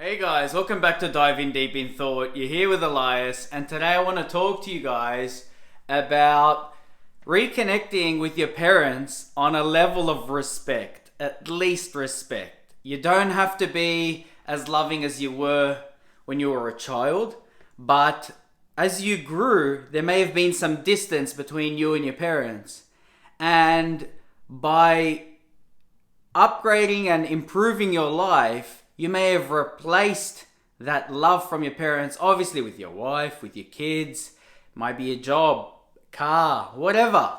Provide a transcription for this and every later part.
Hey guys, welcome back to Diving Deep in Thought. You're here with Elias, and today I want to talk to you guys about reconnecting with your parents on a level of respect, at least respect. You don't have to be as loving as you were when you were a child, but as you grew, there may have been some distance between you and your parents. And by upgrading and improving your life, you may have replaced that love from your parents, obviously with your wife, with your kids, might be a job, car, whatever.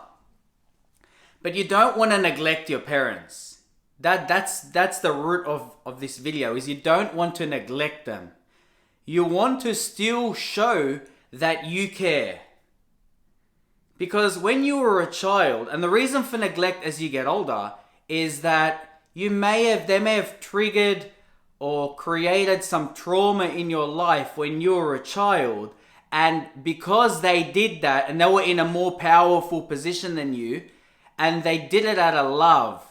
But you don't want to neglect your parents. That's the root of this video, is you don't want to neglect them. You want to still show that you care. Because when you were a child, and the reason for neglect as you get older, is that they may have triggered or created some trauma in your life when you were a child, and because they did that and they were in a more powerful position than you, and they did it out of love.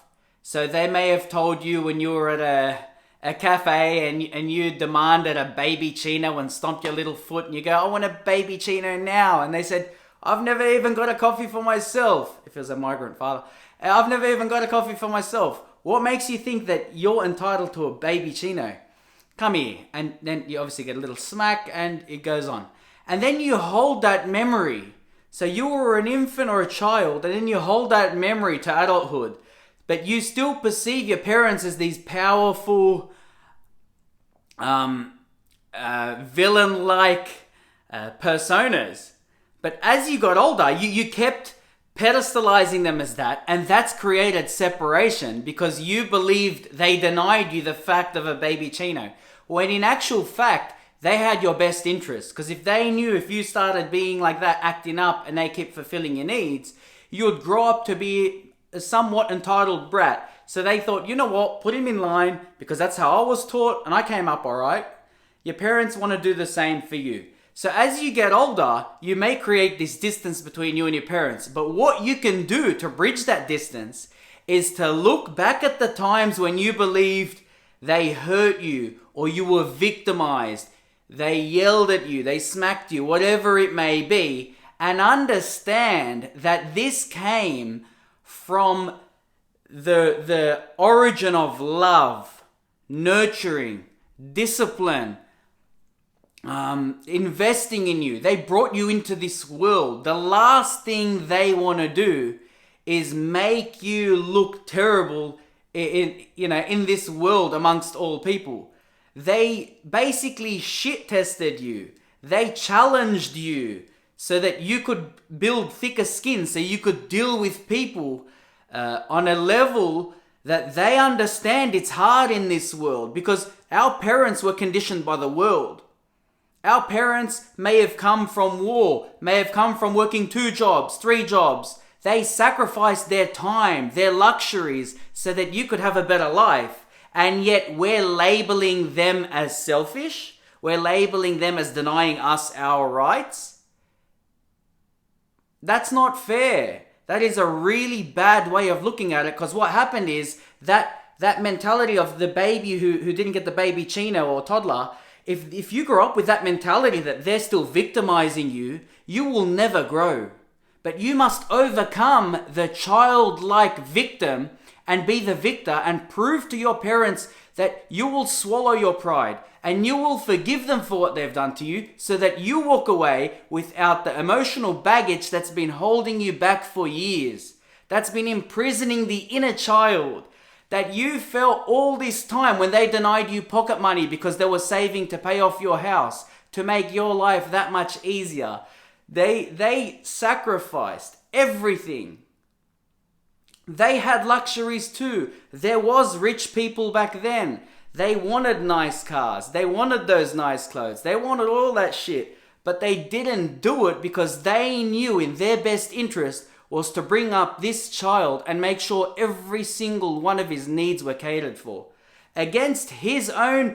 So they may have told you when you were at a cafe and you demanded a baby chino and stomped your little foot and you go, I want a baby chino now. And they said, I've never even got a coffee for myself. If it was a migrant father, I've never even got a coffee for myself. What makes you think that you're entitled to a baby chino? Come here. And then you obviously get a little smack and it goes on. And then you hold that memory. So you were an infant or a child, and then you hold that memory to adulthood. But you still perceive your parents as these powerful, villain-like personas. But as you got older, you kept pedestalizing them as that, and that's created separation because you believed they denied you the fact of a baby chino, when in actual fact they had your best interest. Because if they knew if you started being like that, acting up, and they kept fulfilling your needs, you would grow up to be a somewhat entitled brat. So they thought, you know what, put him in line, because that's how I was taught and I came up alright. Your parents want to do the same for you. So as you get older, you may create this distance between you and your parents. But what you can do to bridge that distance is to look back at the times when you believed they hurt you, or you were victimized, they yelled at you, they smacked you, whatever it may be, and understand that this came from the origin of love, nurturing, discipline, investing in you. They brought you into this world. The last thing they want to do is make you look terrible in this world amongst all people. They basically shit tested you. They challenged you so that you could build thicker skin, so you could deal with people on a level that they understand it's hard in this world, because our parents were conditioned by the world. Our parents may have come from war, may have come from working 2 jobs, 3 jobs. They sacrificed their time, their luxuries, so that you could have a better life. And yet we're labeling them as selfish. We're labeling them as denying us our rights. That's not fair. That is a really bad way of looking at it, because what happened is that mentality of the baby who didn't get the baby chino or toddler, if you grow up with that mentality that they're still victimizing you, you will never grow. But you must overcome the childlike victim and be the victor, and prove to your parents that you will swallow your pride and you will forgive them for what they've done to you, so that you walk away without the emotional baggage that's been holding you back for years, that's been imprisoning the inner child, that you felt all this time when they denied you pocket money because they were saving to pay off your house, to make your life that much easier. They sacrificed everything. They had luxuries too. There was rich people back then. They wanted nice cars. They wanted those nice clothes. They wanted all that shit. But they didn't do it because they knew in their best interest was to bring up this child and make sure every single one of his needs were catered for, against his own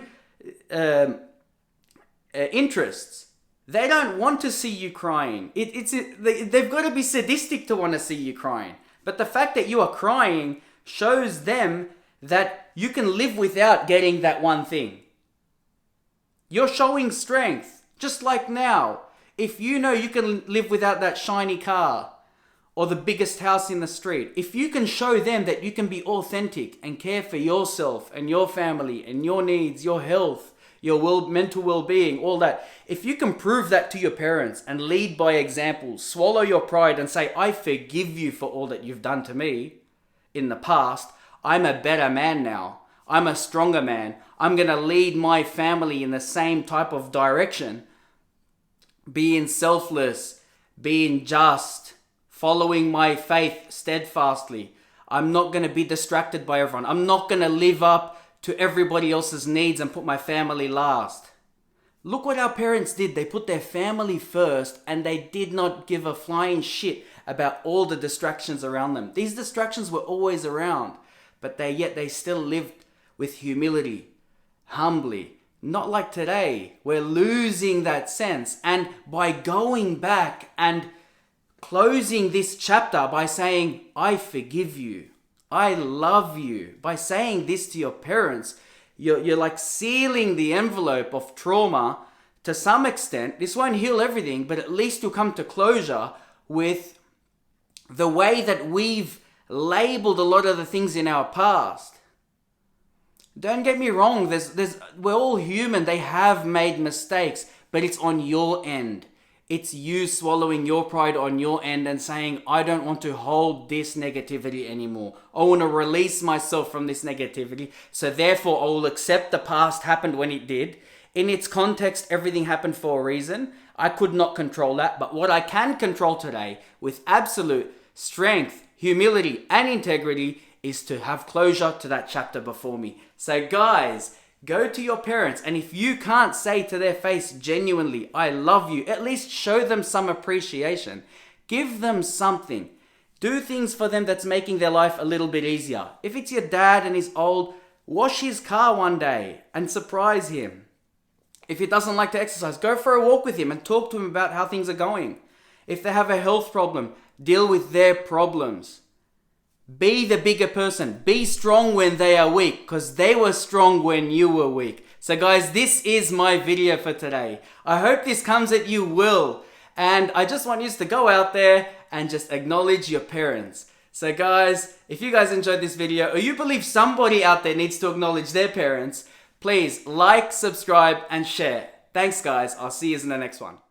interests. They don't want to see you crying. They've got to be sadistic to want to see you crying. But the fact that you are crying shows them that you can live without getting that one thing. You're showing strength. Just like now. If you know you can live without that shiny car or the biggest house in the street, if you can show them that you can be authentic and care for yourself and your family and your needs, your health, your mental well-being, all that. If you can prove that to your parents and lead by example, swallow your pride and say, I forgive you for all that you've done to me in the past. I'm a better man now. I'm a stronger man. I'm going to lead my family in the same type of direction. Being selfless, being just, following my faith steadfastly. I'm not going to be distracted by everyone. I'm not going to live up to everybody else's needs and put my family last. Look what our parents did. They put their family first and they did not give a flying shit about all the distractions around them. These distractions were always around, but yet they still lived with humility, humbly. Not like today. We're losing that sense. And by going back and closing this chapter by saying, I forgive you, I love you, by saying this to your parents, you're like sealing the envelope of trauma to some extent. This won't heal everything, but at least you'll come to closure with the way that we've labeled a lot of the things in our past. Don't get me wrong, we're all human, they have made mistakes, but it's on your end. It's you swallowing your pride on your end and saying, I don't want to hold this negativity anymore. I want to release myself from this negativity, so therefore I will accept the past happened when it did. In its context, everything happened for a reason. I could not control that, but what I can control today with absolute strength, humility, and integrity is to have closure to that chapter before me. So guys, go to your parents, and if you can't say to their face genuinely, I love you, at least show them some appreciation. Give them something. Do things for them that's making their life a little bit easier. If it's your dad and he's old, wash his car one day and surprise him. If he doesn't like to exercise, go for a walk with him and talk to him about how things are going. If they have a health problem, deal with their problems. Be the bigger person. Be strong when they are weak, because they were strong when you were weak. So guys, this is my video for today. I hope this comes at you well. And I just want you to go out there and just acknowledge your parents. So guys, if you guys enjoyed this video, or you believe somebody out there needs to acknowledge their parents, please like, subscribe, and share. Thanks guys. I'll see you in the next one.